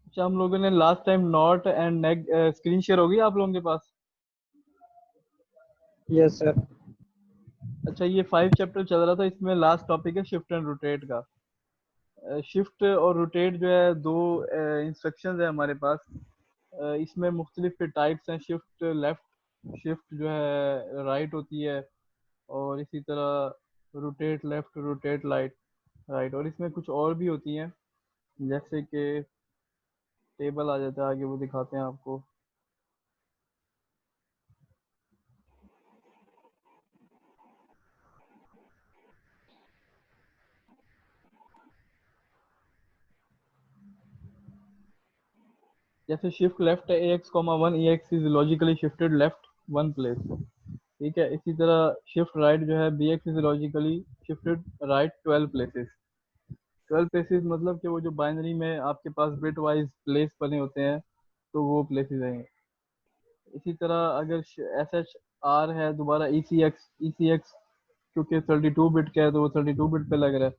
अच्छा, हम लोगों ने last time not and nag screen share होगी आप लोगों के पास? Yes sir. अच्छा, ये 5 चैप्टर चल रहा था, इसमें लास्ट टॉपिक है शिफ्ट एंड रोटेट का। शिफ्ट और रोटेट जो है दो इंस्ट्रक्शंस है हमारे पास। इसमें मुख्तलिफ टाइप्स हैं। शिफ्ट लेफ्ट, शिफ्ट जो है राइट होती है, और इसी तरह rotate left, rotate right right. और इसमें कुछ और भी होती हैं, जैसे कि टेबल आ जाता है आगे, वो दिखाते हैं आपको। जैसे शिफ्ट लेफ्ट है, ax, 1 ex is logically shifted left 1 place. ठीक है, इसी तरह शिफ्ट राइट जो है, bx is logically shifted right 12 places. 12 places मतलब कि वो जो बाइनरी में आपके पास बिट वाइज प्लेस बने होते हैं, तो वो प्लेसेस हैं। इसी तरह अगर एस एच आर है, दोबारा ई सी एक्स क्योंकि 32 बिट का है तो वो 32 बिट पे लग रहा है।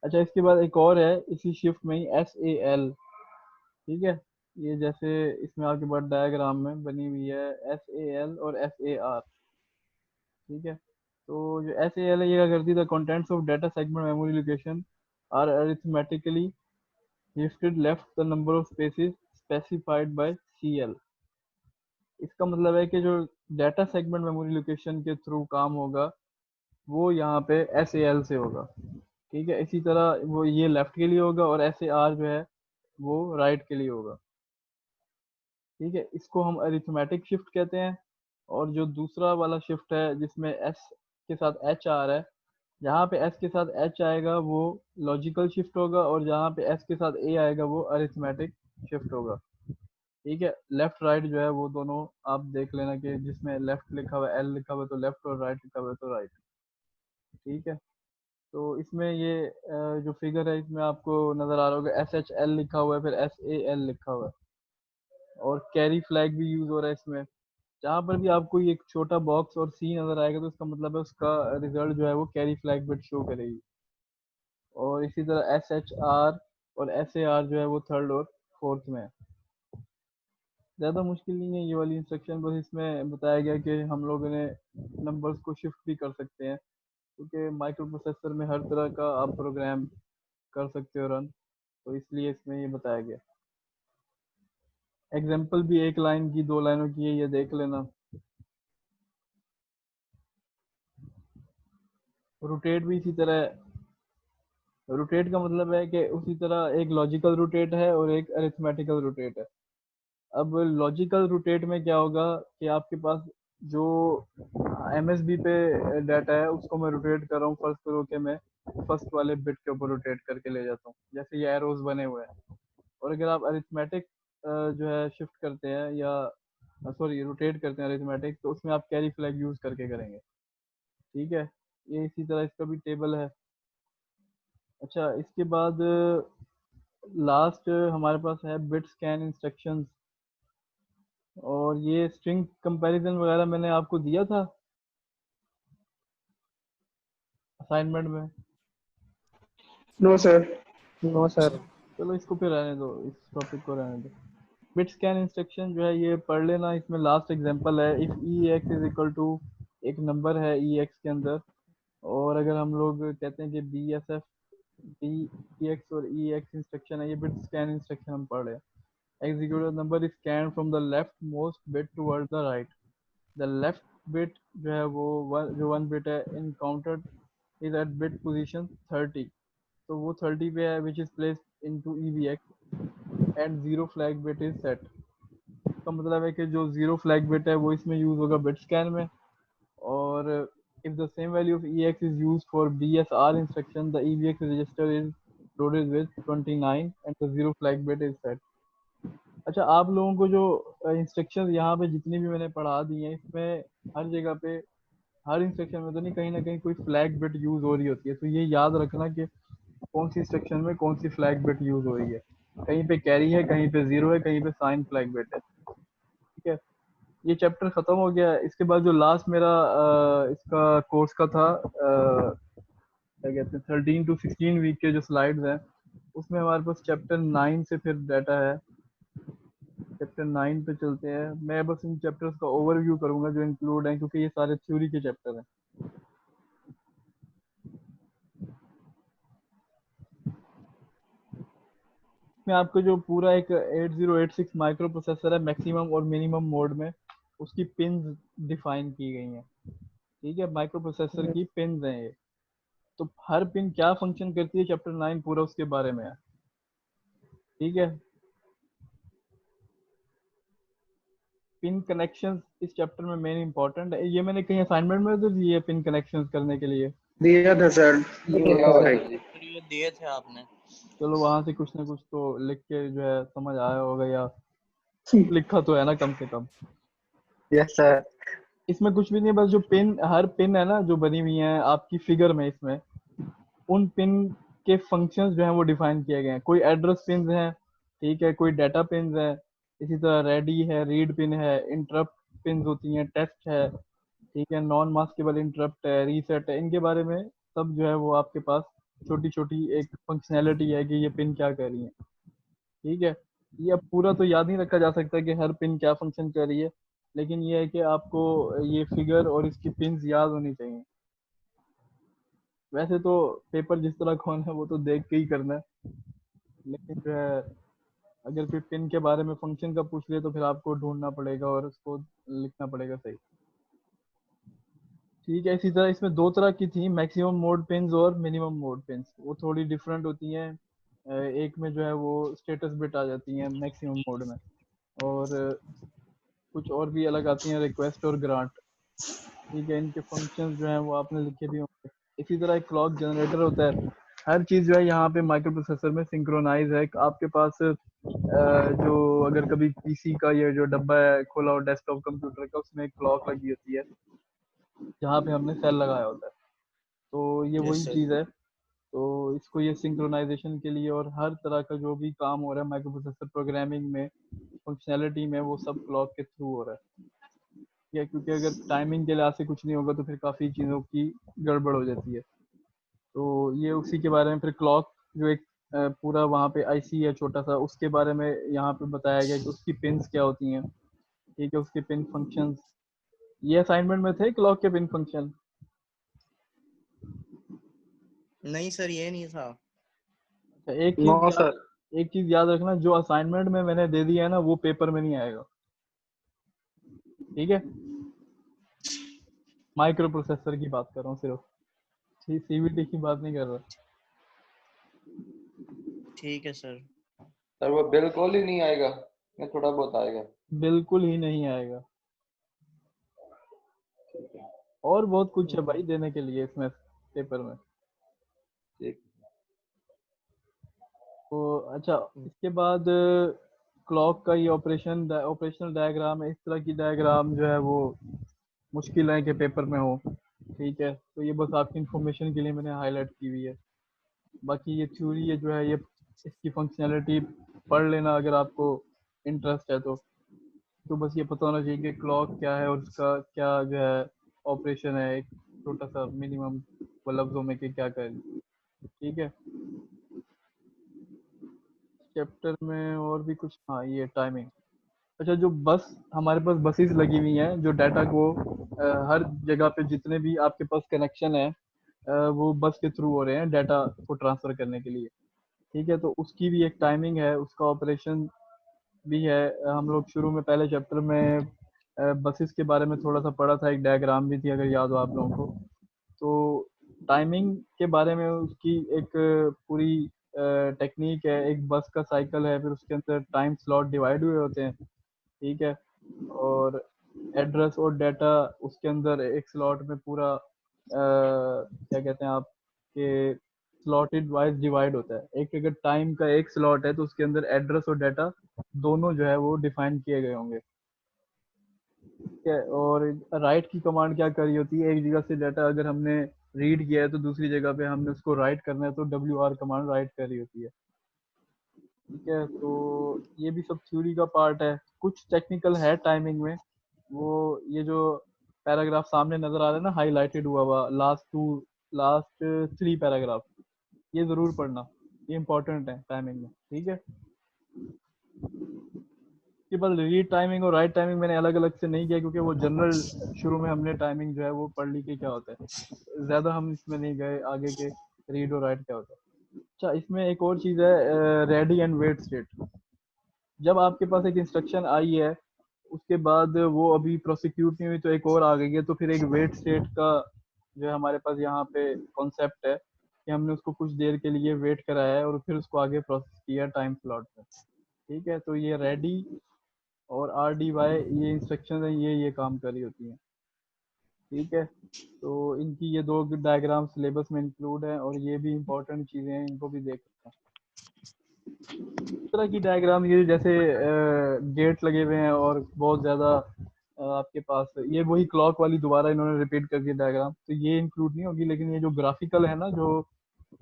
अच्छा, इसके बाद एक और है इसी शिफ्ट में ही, एस ए एल। ठीक है, ये जैसे इसमें आपके पास डायग्राम में बनी हुई है, एस ए एल और एस ए आर। ठीक है, तो जो एस ए एल है, ये क्या करती है, the contents of data segment memory location are arithmetically shifted left the number of spaces specified by C L. इसका मतलब है कि जो डाटा सेगमेंट मेमोरी लोकेशन के थ्रू काम होगा, वो यहाँ पे एस ए एल से होगा। ठीक है, इसी तरह वो ये लेफ्ट के लिए होगा, और एस ए आर जो है वो राइट के लिए होगा। ठीक है, इसको हम अरिथमेटिक शिफ्ट कहते हैं। और जो दूसरा वाला शिफ्ट है जिसमें एस के साथ एच आ रहा है, जहाँ पे एस के साथ एच आएगा वो लॉजिकल शिफ्ट होगा, और जहाँ पे एस के साथ ए आएगा वो अरिथमेटिक शिफ्ट होगा। ठीक है, लेफ्ट राइट जो है वो दोनों आप देख लेना कि जिसमें लेफ्ट लिखा हुआ है, एल लिखा हुआ है तो लेफ्ट, और राइट लिखा हुआ है तो राइट। ठीक है, तो इसमें ये जो फिगर है इसमें आपको नज़र आ रहा होगा, एस एच एल लिखा हुआ है, फिर एस ए एल लिखा हुआ है, और कैरी फ्लैग भी यूज़ हो रहा है इसमें। जहाँ पर भी आपको ये एक छोटा बॉक्स और सी नज़र आएगा, तो इसका मतलब है उसका रिजल्ट जो है वो कैरी फ्लैग बिट शो करेगी। और इसी तरह एस एच आर और एस ए आर जो है वो थर्ड और फोर्थ में है। ज़्यादा मुश्किल नहीं है ये वाली इंस्ट्रक्शन, बस इसमें बताया गया कि हम लोगों ने नंबर्स को शिफ्ट भी कर सकते हैं, क्योंकि माइक्रो प्रोसेसर में हर तरह का आप प्रोग्राम कर सकते हो रन, तो इसलिए इसमें ये बताया गया। एग्जाम्पल भी एक लाइन की, 2 लाइनों की है, ये देख लेना। रोटेट भी इसी तरह है। रोटेट का मतलब है कि उसी तरह एक लॉजिकल रोटेट है और एक अरिथमेटिकल रोटेट है। अब लॉजिकल रोटेट में क्या होगा कि आपके पास जो एमएसबी पे डाटा है उसको मैं रोटेट कर रहा हूँ, फर्स्ट रो के मैं फर्स्ट वाले बिट के ऊपर रोटेट करके ले जाता हूँ, जैसे ये एरोज बने हुए हैं। और अगर आप अरिथमेटिक जो है शिफ्ट करते हैं, या सॉरी रोटेट करते हैं अरिथमेटिक, तो उसमें आप कैरी फ्लैग यूज करके करेंगे। ठीक है, ये इसी तरह इसका भी टेबल है। अच्छा, इसके बाद लास्ट हमारे पास है बिट स्कैन इंस्ट्रक्शंस। और ये स्ट्रिंग कंपैरिजन वगैरह मैंने आपको दिया था असाइनमेंट में। No sir. No sir. चलो इसको फिर रहने दो, इस टॉपिक को रहने दो। बिट स्कैन इंस्ट्रक्शन जो है ये पढ़ लेना, इसमें लास्ट एग्जांपल है, if E X is equal to, एक नंबर है ई एक्स के अंदर, और अगर हम लोग कहते हैं कि B S F, B E X और ई एक्स इंस्ट्रक्शन है, ये बिट स्कैन इंस्ट्रक्शन हम पढ़ रहे हैं। Executive number is scan from the left most bit toward the right. The left bit जो है वो जो 1 बिट है encountered is at bit position 30, तो वो 30 पे है, which is placed into EBX and zero flag bit is set. इसका मतलब है कि जो जीरो फ्लैग बिट है वो इसमें यूज होगा बिट स्कैन में। और if the same value of EX is used for BSR instruction, the EBX register is loaded with 29 and the zero flag bit is set. अच्छा, आप लोगों को जो इंस्ट्रक्शंस यहाँ पे जितनी भी मैंने पढ़ा दी हैं, इसमें हर जगह पे, हर इंस्ट्रक्शन में तो नहीं, कहीं ना कहीं कोई फ्लैग बिट यूज हो रही होती है, तो ये याद रखना कि कौन सी इंस्ट्रक्शन में कौन सी फ्लैग बिट यूज हो रही है। कहीं पे कैरी है, कहीं पे जीरो है, कहीं पे साइन फ्लैग बिट है। ठीक है, ये चैप्टर खत्म हो गया। इसके बाद जो लास्ट मेरा इसका कोर्स का था, क्या कहते हैं, 13 to 16 वीक के जो स्लाइड्स हैं, उसमें हमारे पास चैप्टर 9 से फिर डाटा है। चैप्टर 9 पे चलते हैं। मैं बस इन चैप्टर्स का ओवरव्यू करूंगा जो इंक्लूड हैं, क्योंकि ये सारे थ्योरी के चैप्टर हैं। इसमें आपको जो पूरा एक 8086 माइक्रो प्रोसेसर है, मैक्सिमम और मिनिमम मोड में उसकी पिन्स डिफाइन की गई हैं। ठीक है, माइक्रो प्रोसेसर की पिन्स हैं ये। तो हर पिन क्या फंक्शन करती है, चैप्टर 9 पूरा उसके बारे में है। ठीक है, पिन कनेक्शंस इस चैप्टर में मेन इंपॉर्टेंट है। ये मैंने कहीं असाइनमेंट में तो दिए पिन कनेक्शंस करने के लिए। दिया था सर। दिया हुआ है जी। ये दिए थे आपने। चलो वहां से कुछ ना कुछ तो लिख के जो है समझ आया होगा, या लिखा तो है ना कम से कम। Yes sir. इसमें कुछ भी नहीं है, बस जो पिन, हर पिन है ना जो बनी हुई है आपकी फिगर में, इसमें उन पिन के फंक्शंस जो हैं वो डिफाइन किए गए हैं। कोई एड्रेस पिन है, ठीक है, कोई डाटा पिन है, इसी तरह रेडी है, रीड पिन है, इंटरप्ट पिन होती हैं, टेस्ट है, ठीक है, नॉन मास्केबल इंटरप्ट है, रीसेट है। इनके बारे में सब जो है वो आपके पास छोटी छोटी एक फंक्शनैलिटी है कि ये पिन क्या कर रही है। ठीक है, ये अब पूरा तो याद नहीं रखा जा सकता कि हर पिन क्या फंक्शन कर रही है, लेकिन ये है कि आपको ये फिगर और इसकी पिन्स याद होनी चाहिए। वैसे तो पेपर जिस तरह कौन है वो तो देख के ही करना है, लेकिन जो है अगर कोई पिन के बारे में फंक्शन का पूछ ले तो फिर आपको ढूंढना पड़ेगा और उसको लिखना पड़ेगा सही। ठीक है, इसी तरह इसमें दो तरह की थी, मैक्सिमम मोड पिन्स और मिनिमम मोड पिन्स। वो थोड़ी डिफरेंट होती हैं। एक में जो है वो स्टेटस बिट आ जाती हैं मैक्सिमम मोड में, और कुछ और भी अलग आती हैं, रिक्वेस्ट और ग्रांट। ठीक है, इनके फंक्शंस जो हैं वो आपने लिखे भी होंगे। इसी तरह एक क्लॉक जनरेटर होता है। हर चीज़ जो है यहाँ पे माइक्रो प्रोसेसर में सिंक्रोनाइज है। आपके पास जो अगर कभी पीसी का ये जो डब्बा है खोला हो डेस्कटॉप कंप्यूटर का, उसमें एक क्लॉक लगी होती है जहाँ पे हमने सेल लगाया होता है। तो ये वही चीज़ है। तो इसको ये सिंक्रोनाइजेशन के लिए और हर तरह का जो भी काम हो रहा है माइक्रो प्रोसेसर प्रोग्रामिंग में, फंक्शनैलिटी में, वो सब क्लॉक के थ्रू हो रहा है। या क्योंकि अगर टाइमिंग के लिहाज से कुछ नहीं होगा तो फिर काफ़ी चीज़ों की गड़बड़ हो जाती है। तो ये उसी के बारे में फिर क्लॉक जो एक पूरा वहाँ पे आईसी है छोटा सा, उसके बारे में यहाँ पे बताया गया कि उसकी पिन्स क्या होती हैं। ठीक है, उसके पिन फंक्शंस ये असाइनमेंट में थे, क्लॉक के पिन फंक्शन। नहीं सर, ये नहीं था। एक नो चीज सर। एक चीज याद रखना, जो असाइनमेंट में मैंने दे दिया है ना वो पेपर में नहीं आएगा। ठीक है, माइक्रो प्रोसेसर की बात कर रहा हूँ सिर्फ, सीवीटी की बात नहीं कर रहा। ठीक है सर। सर वो बिल्कुल ही नहीं आएगा या थोड़ा बहुत आएगा? बिल्कुल ही नहीं आएगा। और बहुत कुछ है भाई देने के लिए इसमें पेपर में। ठीक। तो अच्छा, इसके बाद क्लॉक का ये ऑपरेशनल डायग्राम है। इस तरह की डायग्राम जो है वो मुश्किल है कि पेपर में हो। ठीक है, तो ये बस आपकी इंफॉर्मेशन के लिए मैंने हाईलाइट की हुई है। बाकी ये थ्योरी है जो है ये इसकी फंक्शनैलिटी पढ़ लेना अगर आपको इंटरेस्ट है तो बस ये पता होना चाहिए कि क्लॉक क्या है और उसका क्या जो है ऑपरेशन है, एक छोटा सा मिनिमम लफ्जों में कि क्या करें। ठीक है, चैप्टर में और भी कुछ, हाँ ये टाइमिंग। अच्छा, जो बस हमारे पास बसेस लगी हुई हैं जो डाटा को हर जगह पे जितने भी आपके पास कनेक्शन है वो बस के थ्रू हो रहे हैं डाटा को ट्रांसफर करने के लिए। ठीक है, तो उसकी भी एक टाइमिंग है, उसका ऑपरेशन भी है। हम लोग शुरू में पहले चैप्टर में बसेस के बारे में थोड़ा सा पढ़ा था, एक डायग्राम भी थी अगर याद हो आप लोगों को। तो टाइमिंग के बारे में उसकी एक पूरी टेक्निक है। एक बस का साइकिल है, फिर उसके अंदर टाइम स्लॉट डिवाइड हुए होते हैं। ठीक है, और एड्रेस और डाटा उसके अंदर एक स्लॉट में पूरा क्या कहते हैं आप कि स्लॉटेड वाइज डिवाइड होता है। एक अगर टाइम का एक स्लॉट है तो उसके अंदर एड्रेस और डाटा दोनों जो है वो डिफाइन किए गए होंगे। ठीक है, और राइट की कमांड क्या करी होती है, एक जगह से डाटा अगर हमने रीड किया है तो दूसरी जगह पे हमने उसको राइट करना है तो WR कमांड राइट करी होती है। ठीक है, तो ये भी सब थ्योरी का पार्ट है। कुछ टेक्निकल है टाइमिंग में। वो ये जो पैराग्राफ सामने नजर आ रहा है ना हाईलाइटेड हुआ हुआ, लास्ट 3 पैराग्राफ, ये जरूर पढ़ना, ये इंपॉर्टेंट है टाइमिंग में। ठीक है, उसके बाद रीड टाइमिंग और राइट टाइमिंग मैंने अलग अलग से नहीं किया, क्योंकि वो जनरल शुरू में हमने टाइमिंग जो है वो पढ़ ली कि क्या होता है, ज़्यादा हम इसमें नहीं गए आगे के रीड और राइट क्या होता है। अच्छा, इसमें एक और चीज़ है, रेडी एंड वेट स्टेट। जब आपके पास एक इंस्ट्रक्शन आई है, उसके बाद वो अभी प्रोसिक्यूट नहीं हुई तो एक और आ गई है, तो फिर एक वेट स्टेट का जो है हमारे पास यहाँ पे कॉन्सेप्ट है कि हमने उसको कुछ देर के लिए वेट कराया है और फिर उसको आगे प्रोसेस किया टाइम स्लॉट में। ठीक है, तो ये रेडी और आर डी वाई ये इंस्ट्रक्शन है, ये काम कर रही होती हैं। ठीक है, तो इनकी ये 2 डायग्राम सिलेबस में इंक्लूड है और ये भी इंपॉर्टेंट चीज़ें हैं, इनको भी देख सकते हैं। इस तरह की डायग्राम ये जैसे गेट लगे हुए हैं और बहुत ज़्यादा आपके पास ये वही क्लॉक वाली दोबारा इन्होंने रिपीट कर दी डायग्राम, तो ये इंक्लूड नहीं होगी। लेकिन ये जो ग्राफिकल है ना, जो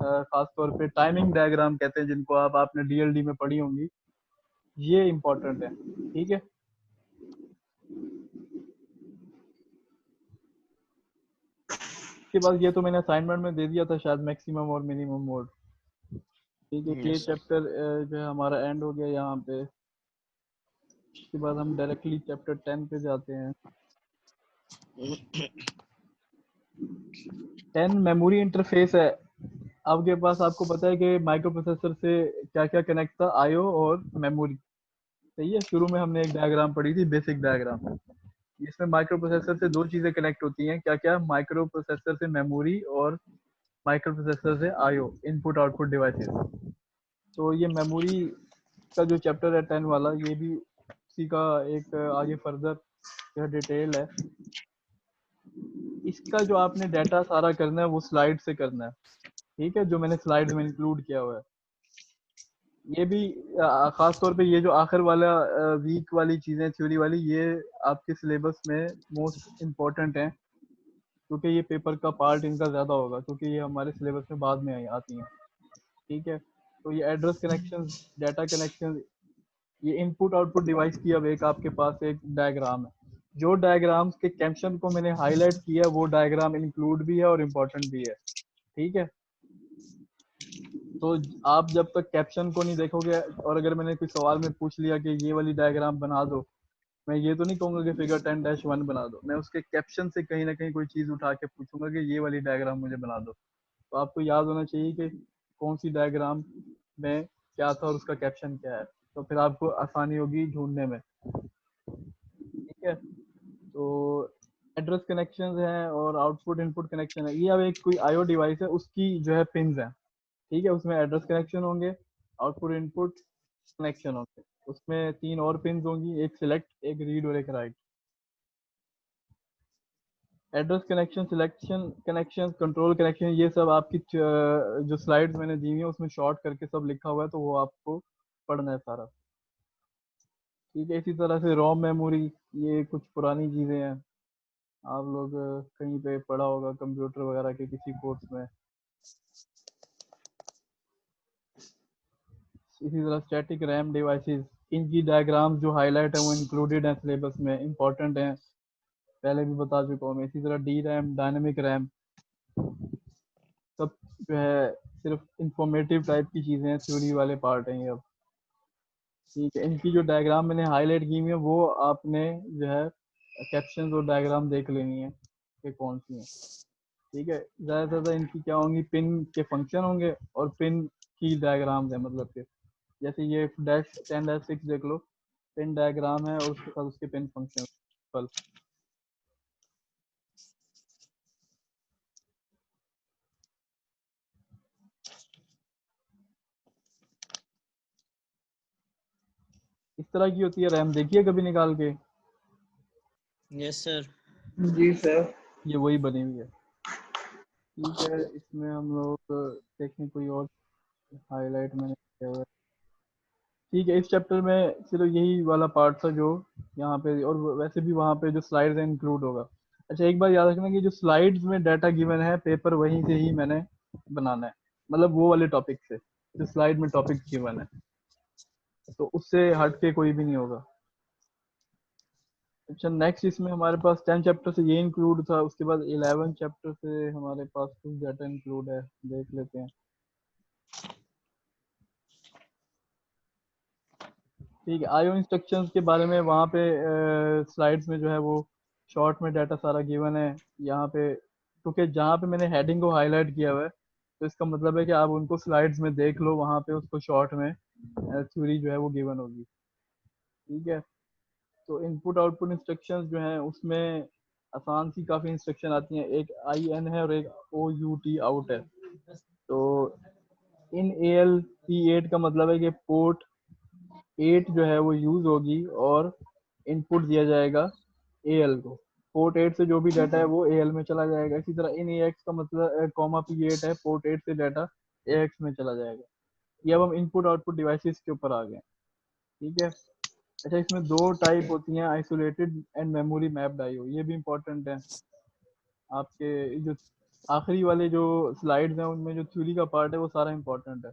खास तौर पे टाइमिंग डायग्राम कहते हैं जिनको आपने डीएलडी में पढ़ी होंगी, ये इम्पोर्टेंट है। ठीक है, इसके बाद ये तो मैंने असाइनमेंट में दे दिया था शायद, मैक्सिमम और मिनिमम मोड। ठीक है, ये यस सर। चैप्टर जो है हमारा एंड हो गया यहाँ पे। इसके बाद हम डायरेक्टली चैप्टर 10 पे जाते हैं। 10 मेमोरी इंटरफेस है। आपके पास, आपको पता है कि माइक्रो प्रोसेसर से क्या क्या कनेक्ट था, आईओ और मेमोरी। सही है, शुरू में हमने एक डायग्राम पढ़ी थी, बेसिक डायग्राम। इसमें माइक्रो प्रोसेसर से 2 चीजें कनेक्ट होती हैं, क्या क्या, माइक्रो प्रोसेसर से मेमोरी और माइक्रो प्रोसेसर से आईओ, इनपुट आउटपुट डिवाइसेस। तो ये मेमोरी का जो चैप्टर है 10 वाला, ये भी उसी का एक आगे फर्दर जो डिटेल है। इसका जो आपने डाटा सारा करना है वो स्लाइड से करना है। ठीक है, जो मैंने स्लाइड में इंक्लूड किया हुआ है। ये भी खास तौर पे ये जो आखिर वाला वीक वाली चीजें थ्योरी वाली, ये आपके सिलेबस में मोस्ट इम्पोर्टेंट है, क्योंकि ये पेपर का पार्ट इनका ज़्यादा होगा, क्योंकि ये हमारे सिलेबस में बाद में आती हैं। ठीक है, तो ये एड्रेस कनेक्शन, डाटा कनेक्शन, ये इनपुट आउटपुट डिवाइस की अब एक आपके पास एक डायग्राम है। जो डायग्राम्स के कैप्शन को मैंने हाईलाइट किया वो डायग्राम इंक्लूड भी है और इम्पोर्टेंट भी है। ठीक है, तो आप जब तक कैप्शन को नहीं देखोगे और अगर मैंने कोई सवाल में पूछ लिया कि ये वाली डायग्राम बना दो, मैं ये तो नहीं कहूंगा कि फिगर 10-1 बना दो, मैं उसके कैप्शन से कहीं ना कहीं कोई चीज उठा के पूछूंगा कि ये वाली डायग्राम मुझे बना दो। तो आपको याद होना चाहिए कि कौन सी डायग्राम में क्या था और उसका कैप्शन क्या है, तो फिर आपको आसानी होगी ढूंढने में। ठीक है, तो एड्रेस कनेक्शन है और आउटपुट इनपुट कनेक्शन है। ये अब एक कोई आईओ डिवाइस है, उसकी जो है पिंस है। ठीक है, उसमें एड्रेस कनेक्शन होंगे, आउटपुट इनपुट कनेक्शन होंगे, उसमें 3 और पिंस होंगी, एक सिलेक्ट, एक रीड और एक right. Address connection, selection connection, control connection, ये सब आपकी जो स्लाइड्स मैंने दी हुई है उसमें शॉर्ट करके सब लिखा हुआ है, तो वो आपको पढ़ना है सारा। ठीक है, इसी तरह से रोम मेमोरी, ये कुछ पुरानी चीज़ें हैं, आप लोग कहीं पे पढ़ा होगा कंप्यूटर वगैरह के किसी कोर्स में। इसी तरह स्टैटिक रैम डिवाइसेस, इनकी डायग्राम जो हाईलाइट है वो इंक्लूडेड है सिलेबस में, इंपॉर्टेंट है, पहले भी बता चुका हूँ मैं। इसी तरह डी रैम, डायनेमिक रैम, सब जो है सिर्फ इंफॉर्मेटिव टाइप की चीज़ें हैं, थ्योरी वाले पार्ट हैं ये अब। ठीक है, इनकी जो डायग्राम मैंने हाईलाइट की हुई है वो आपने जो है कैप्शन और डायग्राम देख लेनी है कि कौन सी है। ठीक है, ज़्यादा से ज़्यादा इनकी क्या होंगी, पिन के फंक्शन होंगे और पिन की डायग्राम है, मतलब कि जैसे ये -10-6 देख लो, पिन डायग्राम है और उसके साथ उसके पिन फंक्शन। इस तरह की होती है रैम, देखिए कभी निकाल के। Yes sir. जी सर। ये वही बनी हुई है। ठीक है, इसमें हम लोग देखें कोई और हाईलाइट मैंने किया हुआ है। ठीक है, इस चैप्टर में सिर्फ यही वाला पार्ट था जो यहाँ पे, और वैसे भी वहाँ पे जो स्लाइड्स हैं इंक्लूड होगा। अच्छा, एक बार याद रखना कि जो स्लाइड्स में डाटा गिवन है, पेपर वहीं से ही मैंने बनाना है, मतलब वो वाले टॉपिक से जो स्लाइड में टॉपिक गिवन है, तो उससे हट के कोई भी नहीं होगा। अच्छा, नेक्स्ट इसमें हमारे पास 10 चैप्टर से ये इंक्लूड था, उसके बाद 11 चैप्टर से हमारे पास कुछ डाटा इंक्लूड है, देख लेते हैं। ठीक है, आईओ इंस्ट्रक्शंस के बारे में वहाँ पे स्लाइड्स में जो है वो शॉर्ट में डाटा सारा गिवन है यहाँ पे, क्योंकि जहाँ पे मैंने हेडिंग को हाईलाइट किया हुआ है तो इसका मतलब है कि आप उनको स्लाइड्स में देख लो, वहाँ पे उसको शॉर्ट में थ्योरी जो है वो गिवन होगी। ठीक है, तो इनपुट आउटपुट इंस्ट्रक्शंस जो हैं उसमें आसान सी काफ़ी इंस्ट्रक्शन आती हैं, एक आई एन है और एक ओ यू टी आउट है। तो इन ए एल पी 8 का मतलब है कि पोर्ट 8 जो है वो यूज होगी और इनपुट दिया जाएगा ए एल को, पोर्ट 8 से जो भी डाटा है वो ए एल में चला जाएगा। इसी तरह इन ए एक्स का मतलब कॉमा पी 8 है, पोर्ट 8 से डाटा ए एक्स में चला जाएगा। ये अब हम इनपुट आउटपुट डिवाइसेस के ऊपर आ गए। ठीक है, अच्छा इसमें दो टाइप होती हैं, isolated and memory mapped IO, ये भी इम्पोर्टेंट है। आपके जो आखिरी वाले जो स्लाइड्स हैं उनमें जो थ्योरी का पार्ट है वो सारा इम्पोर्टेंट है,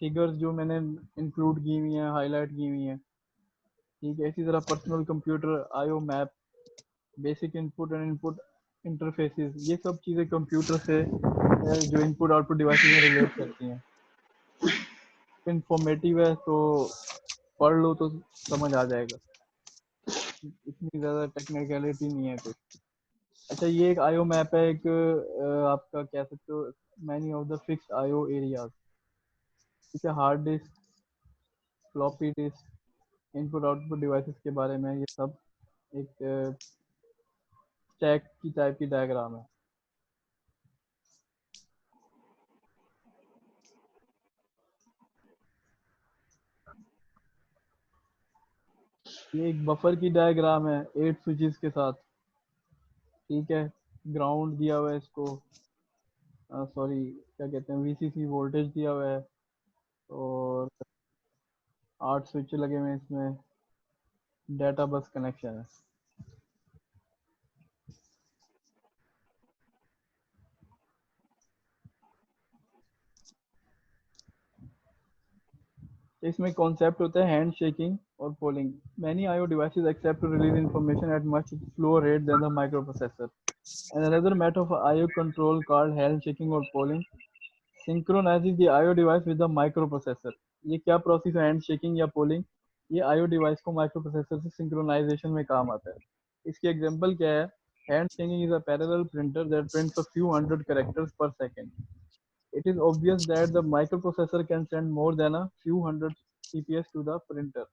फिगर्स जो मैंने इंक्लूड की हुई हैं, हाईलाइट की हुई हैं। ठीक है, इसी तरह personal computer IO map, basic input and input interfaces, ये सब चीज़ें कंप्यूटर से जो इनपुट आउटपुट डिवाइसेस में रिलेट करती हैं। इंफॉर्मेटिव है तो पढ़ लो तो समझ आ जाएगा, इतनी ज़्यादा टेक्निकलिटी नहीं है कुछ। अच्छा ये एक आईओ मैप है, एक आपका कह सकते हो many of the fixed IO areas. ठीक है, hard disk, floppy disk, input output devices के बारे में ये सब एक स्टैक की टाइप की डायग्राम है। ये एक बफर की डायग्राम है 8 स्विचेस के साथ। ठीक है, ग्राउंड दिया हुआ है इसको, सॉरी क्या कहते हैं, वीसीसी वोल्टेज दिया हुआ है और 8 स्विच लगे हुए हैं इसमें, डाटा बस कनेक्शन है। इसमें कॉन्सेप्ट होता है हैंड शेकिंग और polling. Many IO devices except to release information at much slower rate than the microprocessor. And another method of IO control called hand shaking और polling synchronizes the IO device with the microprocessor। ये क्या process है hand shaking या polling? ये IO device को microprocessor से synchronisation में काम आता है। इसकी एग्जांपल क्या है? Hand shaking is a parallel printer that prints a few hundred characters per second. It is obvious that the microprocessor can send more than a few hundred CPS to the printer.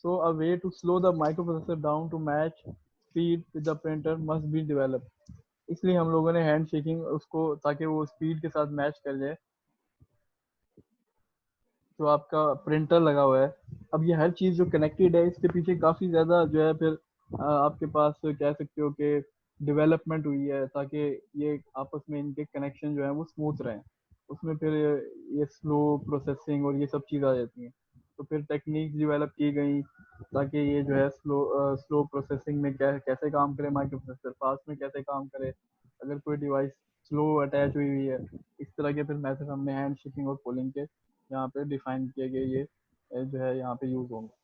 So a way to slow the microprocessor down to match speed with the printer must be developed. इसलिए हम लोगों ने hand shaking उसको, ताकि वो speed के साथ match कर जाए जो आपका प्रिंटर लगा हुआ है। अब ये हर चीज़ जो कनेक्टेड है इसके पीछे काफ़ी ज़्यादा जो है फिर आपके पास कह सकते हो कि डेवलपमेंट हुई है ताकि ये आपस में इनके कनेक्शन जो है वो स्मूथ रहें। उसमें फिर ये स्लो प्रोसेसिंग और ये सब चीज़ आ जाती हैं, तो फिर टेक्निक डेवलप की गई ताकि ये जो है स्लो प्रोसेसिंग में कैसे काम करे माइक्रो प्रोसेसर, फास्ट में कैसे काम करे अगर कोई डिवाइस स्लो अटैच हुई हुई है। इस तरह के फिर मेथड हमने हैंड शेकिंग और पोलिंग के यहाँ पे डिफाइन किए गए, ये जो है यहाँ पे यूज होंगे।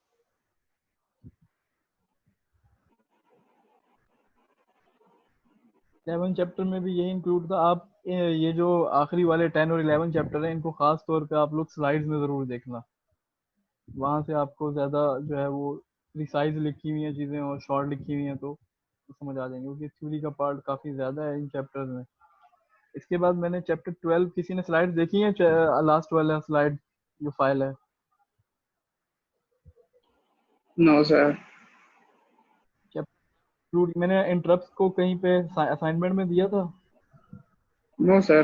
11 चैप्टर में भी यही इंक्लूड था। आप ये जो आखिरी वाले 10 और 11 चैप्टर हैं इनको खास तौर पे आप लोग स्लाइड्स में ज़रूर देखना, वहाँ से आपको ज़्यादा जो है वो प्रिसाइज लिखी हुई हैं चीज़ें और शॉर्ट लिखी हुई हैं तो समझ आ जाएंगे, क्योंकि थ्योरी का पार्ट काफ़ी ज़्यादा है इन चैप्टर्स में। इसके बाद मैंने चैप्टर 12, किसी ने स्लाइड देखी है? लास्ट वाला स्लाइड जो फाइल है। No sir. मैंने इंटरप्ट को कहीं पे असाइनमेंट में दिया था? No sir.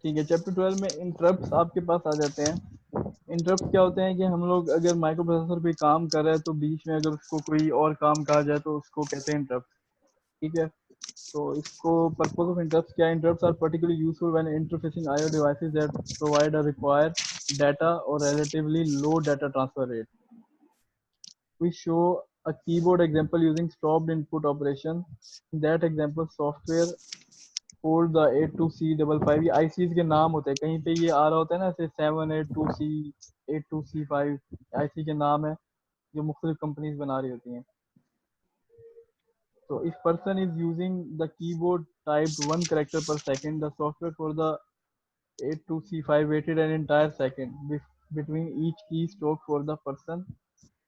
ठीक है, चैप्टर 12 में इंटरप्ट्स आपके पास आ जाते हैं। इंटरप्ट क्या होते हैं कि हम लोग अगर माइक्रो प्रोसेसर पे काम कर रहे हैं तो बीच में अगर उसको कोई और काम कहा जाए तो उसको कहते हैं इंटरप्ट। ठीक है, तो इसको पर्पस ऑफ इंटरप्ट्स क्या है? Interrupts are particularly useful when interfacing IO devices that provide a required data और relatively low data transfer rate. We show a keyboard example using stopped input operation. In that example, software called the 82C55, ये ICs के नाम होते हैं, कहीं पे ये आ रहा होता है ना ऐसे 782C 82C5 IC के नाम है जो मुख्तलिफ कंपनीज बना रही होती हैं। So if person is using the keyboard typed 1 character per second, the software for the 8 to C5 waited an entire second between each keystroke for the person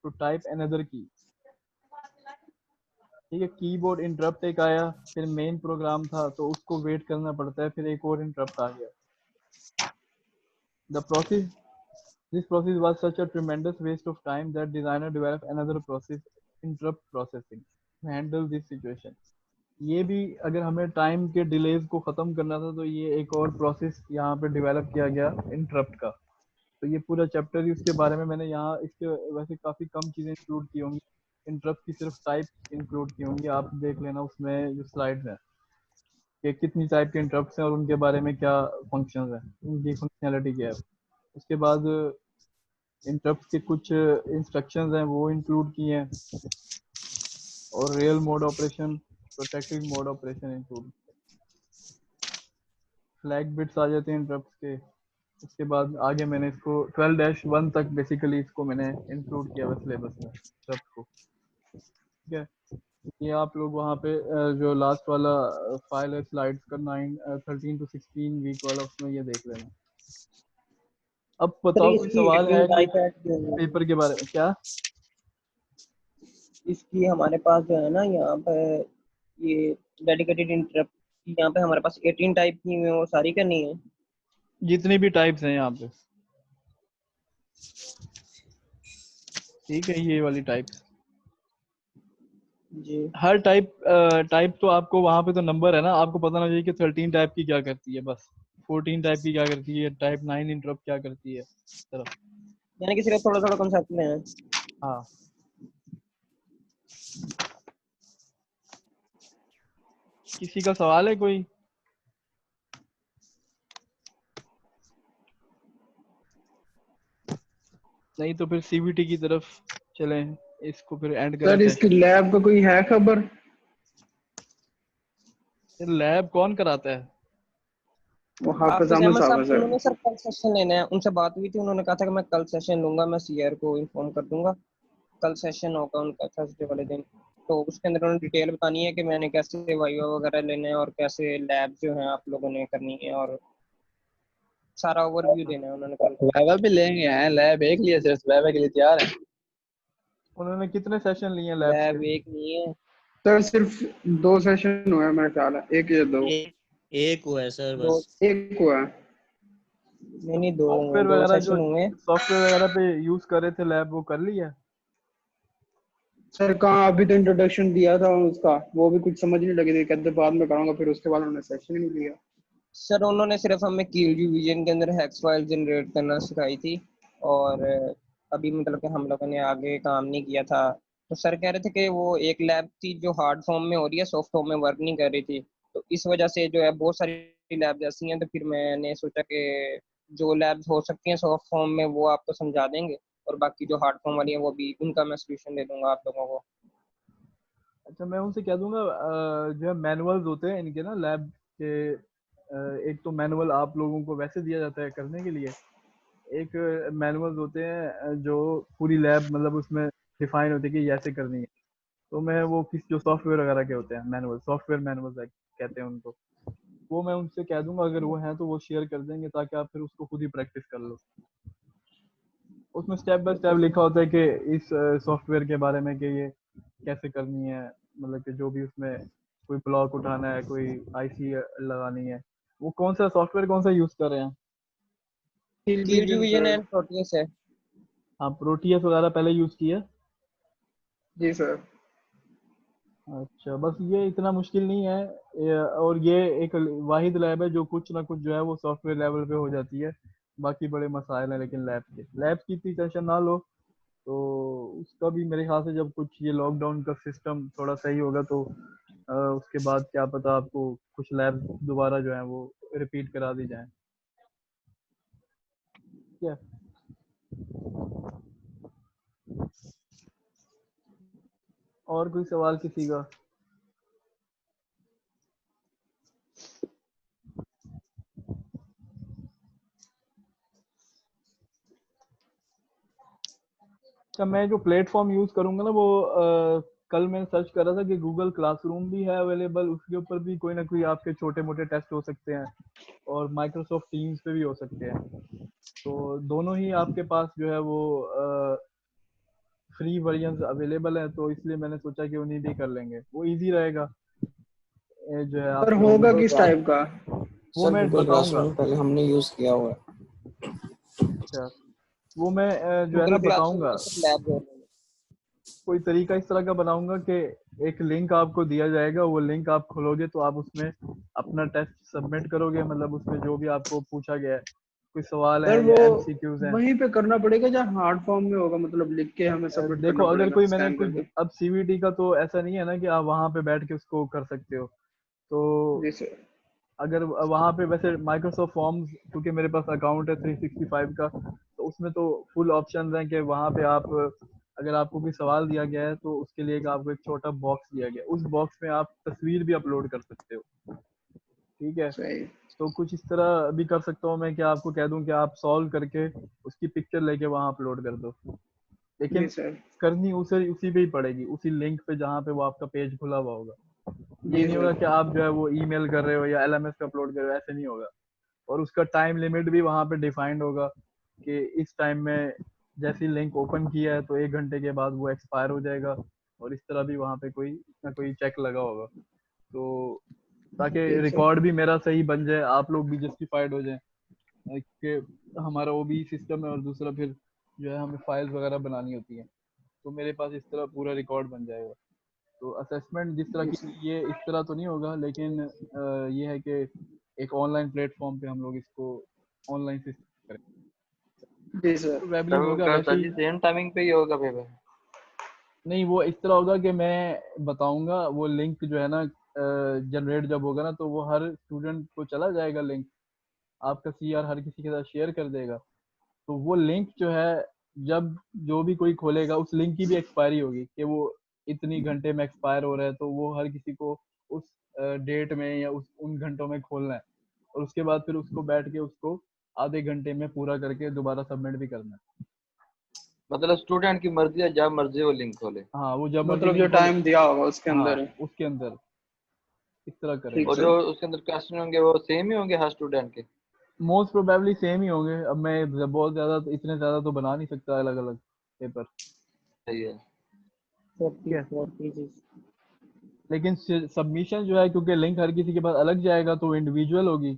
to type another key. ठीक है, keyboard interrupt एक आया, फिर main program था तो उसको wait करना पड़ता है, फिर एक और इंटरप्ट आ गया. The process This process was such a tremendous waste of time that designer developed another process, interrupt processing, to handle this situation. ये भी अगर हमें टाइम के डिलेज को ख़त्म करना था तो ये एक और प्रोसेस यहाँ पे डेवलप किया गया इंटरप्ट का. तो ये पूरा चैप्टर ही उसके बारे में मैंने यहाँ इसके वैसे काफ़ी कम चीज़ें इंक्लूड की होंगी. इंटरप्ट की सिर्फ टाइप इंक्लूड की होंगी, आप देख लेना उसमें जो स्लाइड्स हैं कि कितनी टाइप के इंटरप्ट्स हैं और उनके बारे में क्या फंक्शंस हैं, उनकी फंक्शनैलिटी क्या है. उसके बाद इंटरप्ट के कुछ इंस्ट्रक्शंस हैं वो इंक्लूड किए हैं और real mode operation, protected mode operation include. Flag bits आ जाते हैं इंटरप्ट के. उसके बाद आगे मैंने इसको 12-1 तक बेसिकली इसको मैंने इंक्लूड किया हुआ सिलेबस में इंटरप्ट को. ठीक है, ये आप लोग वहाँ पे जो लास्ट वाला फाइल है स्लाइड्स का 13 to 16 वीक वाला, उसमें ये देख लेना. अब सर बताओ कोई इसकी सवाल है 18 कोई टाइप है जो पेपर के बारे में? क्या इसकी हमारे पास जो है ना यहाँ पे ये डेडिकेटेड इंटरप्ट यहाँ पे हमारे पास 18 टाइप की हैं, वो सारी करनी है. जितनी भी टाइप्स हैं यहाँ पे, ठीक है, ये वाली टाइप, जी हर टाइप तो आपको वहाँ पे तो नंबर है ना, आपको पता ना चाहिए कि 13 टाइप की क्या करती है, बस 14 टाइप की क्या करती है, टाइप 9 इंटरप्ट क्या करती है, इस तरह. यानी कि सिर्फ थोड़ा थोड़ा कंसेप्ट में है. हाँ, किसी का सवाल है कोई? नहीं तो फिर सीबीटी की तरफ चलें, इसको फिर एंड करें सर इसकी सेशन. लैब का कोई है खबर? लैब कौन कराता है? वो हाफिज हाफिज अहमद अहमद साहब साहब है सर. उन्होंने सर कल सेशन लेना है, उनसे बात हुई थी, उन्होंने कहा था कि मैं कल सेशन लूंगा, मैं सीआर को इन्फॉर्म कर दूंगा. कल सेशन होगा उनका थर्सडे वाले दिन. तो उसके अंदर उन्होंने डिटेल बतानी है कि मैंने कैसे वाइवा वगैरह लेना है और कैसे लैब जो है आप लोगों ने करनी है, और सारा ओवरव्यू देना है उन्होंने कल. वाइवा भी लेंगे हैं, लैब एक लिए सिर्फ वाइवा के लिए तैयार है. उन्होंने कितने सेशन लिए हैं लैब्स लैब के? एक नहीं है, सर सिर्फ 2 सेशन हुए हैं मेरा ख्याल है, 1 या 2. एक हुआ है सर दो. बस. 1 हुआ है. नहीं दो हुए, सॉफ्टवेयर दो वगैरह सेशन हुए हैं. सॉफ्टवेयर वगैरह पे यूज कर रहे थे लैब, वो कर लिया? सर कहाँ, अभी तो इंट्रोडक्शन दिया था उसका, वो भी कुछ समझ नहीं लगी थी, कहते बाद में कराऊंगा, फिर उसके बाद उन्होंने सेशन ही नहीं लिया. सर उन्होंने सिर्फ हमें कील डिवीजन के अंदर हेक्स फाइल जनरेट करना सिखाई थी, और अभी मतलब कि हम लोगों ने आगे काम नहीं किया था. तो सर कह रहे थे कि वो एक लैब थी जो हार्ड फॉर्म में हो रही है, सॉफ्ट फॉर्म में वर्क नहीं कर रही थी. तो इस वजह से जो है बहुत सारी लैब्स ऐसी हैं, तो फिर मैंने सोचा कि जो लैब्स हो सकती हैं सॉफ्ट फॉर्म में वो आपको समझा देंगे, और बाकी जो हार्ड फॉर्म वाली है वो भी उनका मैं सोल्यूशन दे दूंगा आप लोगों को. अच्छा, मैं उनसे कह दूंगा जो है मैनुअल्स होते हैं इनके ना लैब के, एक तो मैनुअल आप लोगों को वैसे दिया जाता है करने के लिए, एक मैनुअल्स होते हैं जो पूरी लैब मतलब उसमें डिफाइन होती है कि ये ऐसे करनी है. तो मैं वो किस जो सॉफ्टवेयर वगैरह के होते हैं मैनुअल, सॉफ्टवेयर मैनुअल्स कहते हैं उनको, वो मैं उनसे कह दूंगा अगर वो हैं तो वो शेयर कर देंगे ताकि आप फिर उसको खुद ही प्रैक्टिस कर लो. उसमें स्टेप बाय स्टेप लिखा होता है कि इस सॉफ्टवेयर के बारे में कि ये कैसे करनी है, मतलब कि जो भी उसमें कोई ब्लॉक उठाना है, कोई आईसी लगानी है. वो कौन सा सॉफ्टवेयर कौन सा यूज कर रहे हैं? कील डिवीजन एंड प्रोटीज है. हाँ, प्रोटीएस वगैरह पहले यूज किया. जी सर. अच्छा, बस ये इतना मुश्किल नहीं है. और ये एक वाहिद लैब है जो कुछ ना कुछ जो है वो सॉफ्टवेयर लेवल पे हो जाती है. बाकी बड़े मसाइल हैं लेकिन लैब की इतनी टेंशन ना लो. तो उसका भी मेरे ख्याल से जब कुछ ये लॉकडाउन का सिस्टम थोड़ा सही होगा तो उसके बाद क्या पता आपको कुछ लैब दोबारा जो है वो रिपीट करा दी जाए. ठीक है. और कोई सवाल किसी का? अच्छा, मैं जो प्लेटफॉर्म यूज करूंगा ना वो कल मैंने सर्च करा था कि गूगल क्लासरूम भी है अवेलेबल, उसके ऊपर भी कोई ना कोई आपके छोटे मोटे टेस्ट हो सकते हैं, और माइक्रोसॉफ्ट टीम्स पे भी हो सकते हैं। तो दोनों ही आपके पास जो है वो फ्री वर्जन अवेलेबल है, तो इसलिए मैंने सोचा कि उन्हीं भी कर लेंगे, वो इजी रहेगा। ये जो है पर आप होगा लोग, किस टाइप का? वो सर मैं गूगल बताऊंगा। क्लासरूम पहले हमने यूज किया हुआ है। अच्छा, वो मैं जो है ना गूगल क्लासरूम बताऊंगा। तो सर लैब है। कोई तरीका इस तरह का बनाऊंगा कि एक लिंक आपको दिया जाएगा, वो लिंक आप खोलोगे तो आप उसमें अपना टेस्ट सबमिट करोगे, मतलब उसमें जो भी आपको पूछा गया है, कोई सवाल सर है वो या एमसीक्यूज हैं। वहीं पे करना पड़ेगा जहाँ हार्ड फॉर्म में होगा, मतलब लिख के हमें सबमिट देखो, करना अगर पड़ेगा कोई मैंने स्कैन कोई करके? अब सीवीटी का तो ऐसा नहीं है ना कि आप वहां पे बैठ के उसको कर सकते हो, तो जी सर। अगर वहां पे वैसे माइक्रोसॉफ्ट फॉर्म्स, क्योंकि मेरे पास अकाउंट है 365 का, तो उसमें तो फुल ऑप्शन हैं कि वहां पे आप, अगर आपको कोई सवाल दिया गया है तो उसके लिए आपको एक छोटा बॉक्स दिया गया है, उस बॉक्स में आप तस्वीर भी अपलोड कर सकते हो। ठीक है, सही। तो कुछ इस तरह भी कर सकता हूँ मैं कि आपको कह दूं कि आप सॉल्व करके उसकी पिक्चर लेके वहां अपलोड कर दो, जी लेकिन सर। करनी उसे उसी पे ही पड़ेगी, उसी लिंक पे जहाँ पे वो आपका पेज खुला हुआ होगा। ये जी नहीं होगा सर। कि आप जो है वो ईमेल कर रहे हो या एलएमएस पे अपलोड कर रहे हो, ऐसे नहीं होगा। और उसका टाइम लिमिट भी वहाँ पे डिफाइंड होगा कि इस टाइम में जैसे लिंक ओपन किया है तो 1 घंटे के बाद वो एक्सपायर हो जाएगा, और इस तरह भी वहाँ पे कोई ना कोई चेक लगा होगा, तो ताकि जी सर। रिकॉर्ड भी मेरा सही बन जाए, आप लोग भी जस्टिफाइड हो जाए कि हमारा वो भी सिस्टम है, और दूसरा फिर जो है हमें फाइल्स वगैरह बनानी होती है, तो मेरे पास इस तरह पूरा रिकॉर्ड बन जाएगा। तो असेसमेंट जिस तरह जी की, सर। ये इस तरह तो नहीं होगा, लेकिन ये है कि एक ऑनलाइन प्लेटफॉर्म पे हम लोग इसको ऑनलाइन सिस्टम करें, जी सर। प्रोबेबली होगा सबका वैसे सर ही। जी सेम टाइमिंग पे ही होगा पेपर? नहीं, वो इस तरह होगा कि मैं बताऊंगा, वो लिंक जो है ना जनरेट जब होगा ना, तो वो हर स्टूडेंट को चला जाएगा लिंक, आपका सीआर हर किसी के साथ शेयर कर देगा, तो वो लिंक जो है, जब जो भी कोई खोलेगा उस लिंक की भी एक्सपायरी होगी कि वो इतनी घंटे में एक्सपायर हो रहा है, तो वो हर किसी को उस डेट में या उस उन घंटों में खोलना है, और उसके बाद फिर उसको बैठ के उसको आधे घंटे में पूरा करके दोबारा सबमिट भी करना है। मतलब स्टूडेंट की मर्जी है, जब मर्जी वो लिंक खोले? हाँ, वो जब मर्जी मतलब जो लिंक खोले। टाइम दिया होगा उसके हाँ, अंदर है। उसके अंदर इस तरह ठीक करेंगे। और सर। जो उसके अंदर क्वेश्चन होंगे वो सेम ही होंगे हर स्टूडेंट के? मोस्ट प्रोबेबली सेम ही होंगे, अब मैं बहुत ज्यादा इतने ज्यादा तो बना नहीं सकता अलग अलग पेपर। सही है। ठीक है, 44 लेकिन सबमिशन जो है, क्योंकि लिंक हर किसी के पास अलग जाएगा तो इंडिविजुअल होगी,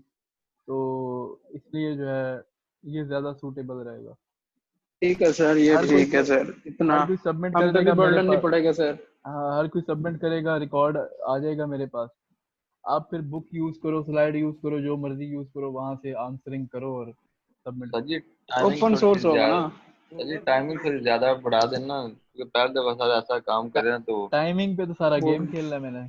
तो इसलिए जो है ये ज्यादा सूटेबल रहेगा। ठीक है सर, ये हर कोई ठीक है सर, इतना हर कोई सबमिट कर हम पे भी देगा मेरे बर्डन नहीं पास। पड़ेगा सर। हाँ, हर कोई सबमिट करेगा, रिकॉर्ड आ जाएगा मेरे पास। आप फिर बुक यूज करो, स्लाइड यूज करो, जो मर्जी यूज करो, वहां से आंसरिंग करो और सबमिट सर करो। जी टाइमिंग ओपन थोड़ी सोर्स सी होगा ना? ज्यादा, सर जी टाइमिंग थोड़ी ज्यादा बढ़ा देना, क्योंकि पहले दफा सारा ऐसा काम कर रहे हैं तो टाइमिंग पे तो सारा वो गेम खेलना है मैंने।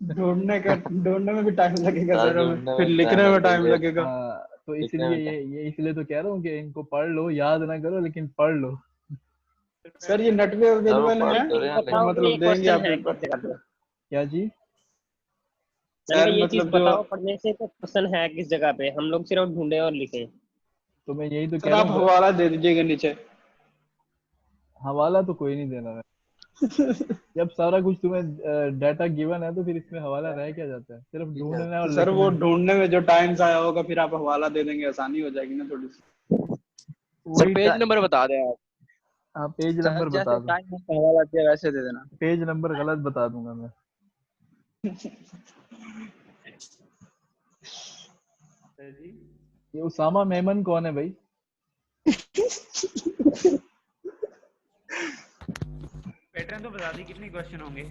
ढूंढने में भी टाइम लगेगा सारा सर हमें, ढूंढने फिर में टाइम लिखने में लगता टाइम है, लगेगा। हाँ, तो लिखने इसलिए में टाइम। ये इसलिए तो कह रहा हूँ कि इनको पढ़ लो, याद ना करो लेकिन पढ़ लो। सर ये नेट पे सर वो अवेलेबल पढ़ है तो रहे हैं कि लेकिन बताओ, ये मतलब देंगे क्वेश्चन आप है पेपर? किस जगह पे? क्या जी? मैंने सर कहा ये चीज मतलब जो, बताओ, पढ़ने से तो क्वेश्चन है किस जगह पे, हम लोग सिर्फ ढूंढे और लिखे। तो मैं यही तो सर कह रहा आप हूँ, हवाला दे दीजिएगा नीचे। हवाला तो कोई नहीं देना है। जब सारा कुछ तुम्हें डाटा गिवन है तो फिर इसमें हवाला रह क्या जाता है, सिर्फ ठीक है। ढूंढना है तो और सर लिखना वो है। ढूंढने में जो टाइम आया होगा, फिर आप हवाला दे देंगे, आसानी हो जाएगी ना थोड़ी सी। सर वही पेज नंबर बता दें आप। हाँ, पेज सर नंबर बता जैसे दो। टाइम का हवाला दिया वैसे दे देना। पेज नंबर गलत बता दूंगा मैं। ये उसामा मेमन कौन है भाई? पैटर्न तो बता दी कितने क्वेश्चन होंगे?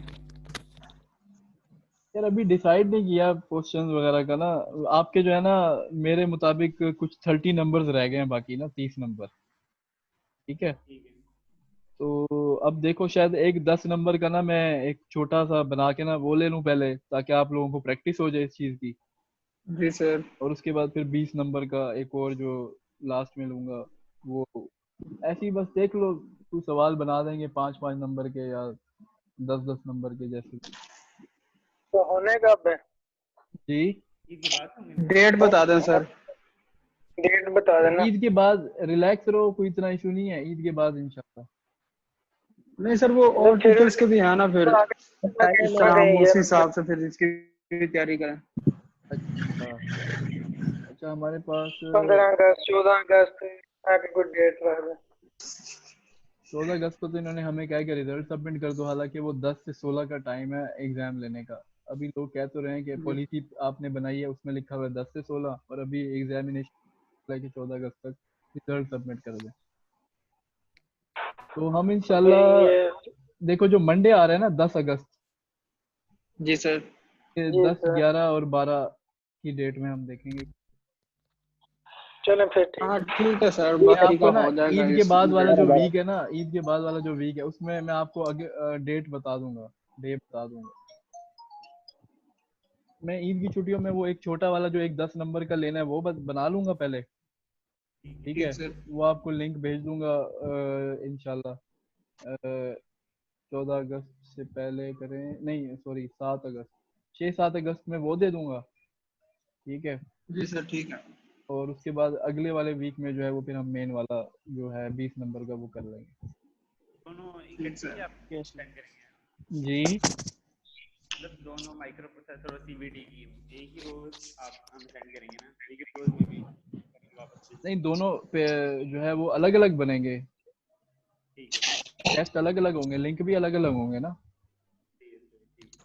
यार अभी डिसाइड नहीं किया क्वेश्चंस वगैरह का ना, आपके जो है ना, मेरे मुताबिक कुछ 30 नंबर्स रह गए हैं बाकी ना, 30 नंबर। ठीक है, तो अब देखो, शायद एक 10 नंबर का ना मैं एक छोटा सा बना के ना वो ले लूं पहले, ताकि आप लोगों को प्रैक्टिस हो जाए इस चीज की, जी सर। और उसके बाद फिर 20 नंबर का एक और जो लास्ट में लूंगा, वो ऐसे ही बस देख लो, कुछ सवाल बना देंगे 5-5 नंबर के या 10-10 नंबर के जैसे। तो होने कब है? जी, ईद की बात होंगे। डेट बता दें सर। डेट बता देना। ईद के बाद रिलैक्स रहो, कोई इतना इशू नहीं है, ईद के बाद इंशाल्लाह। नहीं सर वो और फिर टीचर्स के भी है ना फिर आगे इस तरह हम कहेंगे उस हिसाब से फिर इसकी भी तैयारी करें। अच्छा अच्छा, हमारे पास 15 अगस्त 14 अगस्त आगे कुछ डेट रह गए। 14 अगस्त को तो इन्होंने हमें क्या है कि रिजल्ट सबमिट कर दो, हालांकि वो 10 से 16 का टाइम है एग्जाम लेने का। अभी लोग कह तो रहे हैं कि पॉलिसी आपने बनाई है उसमें लिखा हुआ है 10 से 16, और अभी एग्जामिनेशन है कि 14 अगस्त तक रिजल्ट सबमिट कर दें। तो हम इंशाल्लाह ये देखो जो मंडे आ रहा है ना 10 अगस्त, जी सर। ये जी 10, सर 11 और 12 की डेट में हम देखेंगे। चलें फिर ठीक हाँ है। ठीक है सर, मैं बाकी का आपको ना हो जाएगा ईद के इस बाद वाला डेट जो में। वीक है ना, ईद के बाद वाला जो वीक है उसमें मैं आपको आगे डेट बता दूंगा, डेट बता दूंगा। मैं ईद की छुट्टियों में वो एक छोटा वाला जो एक 10 नंबर का लेना है वो बस बना लूंगा पहले, ठीक है। ठीक सर। वो आपको लिंक भेज दूंगा इंशाल्लाह। 14 अगस्त से पहले करें, नहीं सॉरी 7 अगस्त, 6-7 अगस्त में वो दे दूंगा, ठीक है। जी सर ठीक है। और उसके बाद अगले वाले वीक में जो है वो फिर हम मेन वाला जो है 20 नंबर का वो कर लेंगे। दोनों ठीक इकट्ठे सर। ही आप सेंड करेंगे? जी मतलब दोनों माइक्रो प्रोसेसर और सीवीडी की एक ही रोज आप हम सेंड करेंगे ना, एक ही रोज में भी वापस से? नहीं, दोनों पे जो है वो अलग अलग बनेंगे, ठीक है टेस्ट अलग अलग होंगे, लिंक भी अलग अलग होंगे ना। ठीक है ठीक है।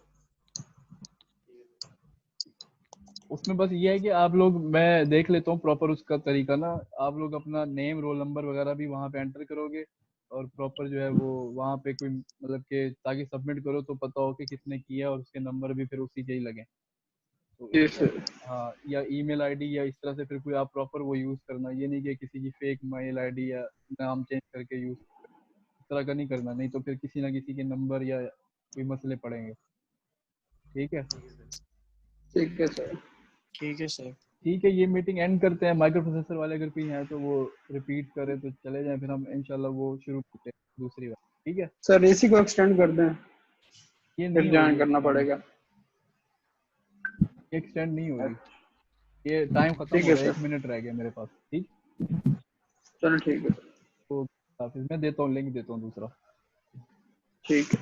उसमें बस ये है कि आप लोग, मैं देख लेता हूँ प्रॉपर उसका तरीका ना, आप लोग अपना नेम रोल नंबर वगैरह भी वहाँ पे एंटर करोगे, और प्रॉपर जो है वो वहाँ पे कोई मतलब कि ताकि सबमिट करो तो पता हो कि किसने किया, और उसके नंबर भी फिर उसी के ही लगे। तो जी इस तरह, सर। हाँ, या ईमेल आईडी या इस तरह से फिर कोई आप प्रॉपर वो यूज़ करना, ये नहीं कि किसी की फेक मेल आईडी या नाम चेंज करके यूज़, इस तरह का नहीं करना, नहीं तो फिर किसी ना किसी के नंबर या कोई मसले पड़ेंगे, ठीक है। ठीक है सर। ठीक है सर। ठीक है, ये मीटिंग एंड करते हैं। माइक्रो प्रोसेसर वाले अगर कोई हैं तो वो रिपीट करें तो चले जाएं, फिर हम इंशाल्लाह वो शुरू करते हैं दूसरी बार, ठीक है। सर इसी को एक्सटेंड कर दें, ये नहीं फिर ज्वाइन होगी करना एक्सटेंड, पड़ेगा। एक्सटेंड नहीं होगी, ये टाइम खत्म ठीक हो है रहा है, 1 सर। मिनट रह गया मेरे पास, ठीक। चलो ठीक है सर। तो फिर मैं देता हूँ लिंक देता हूँ दूसरा। ठीक है।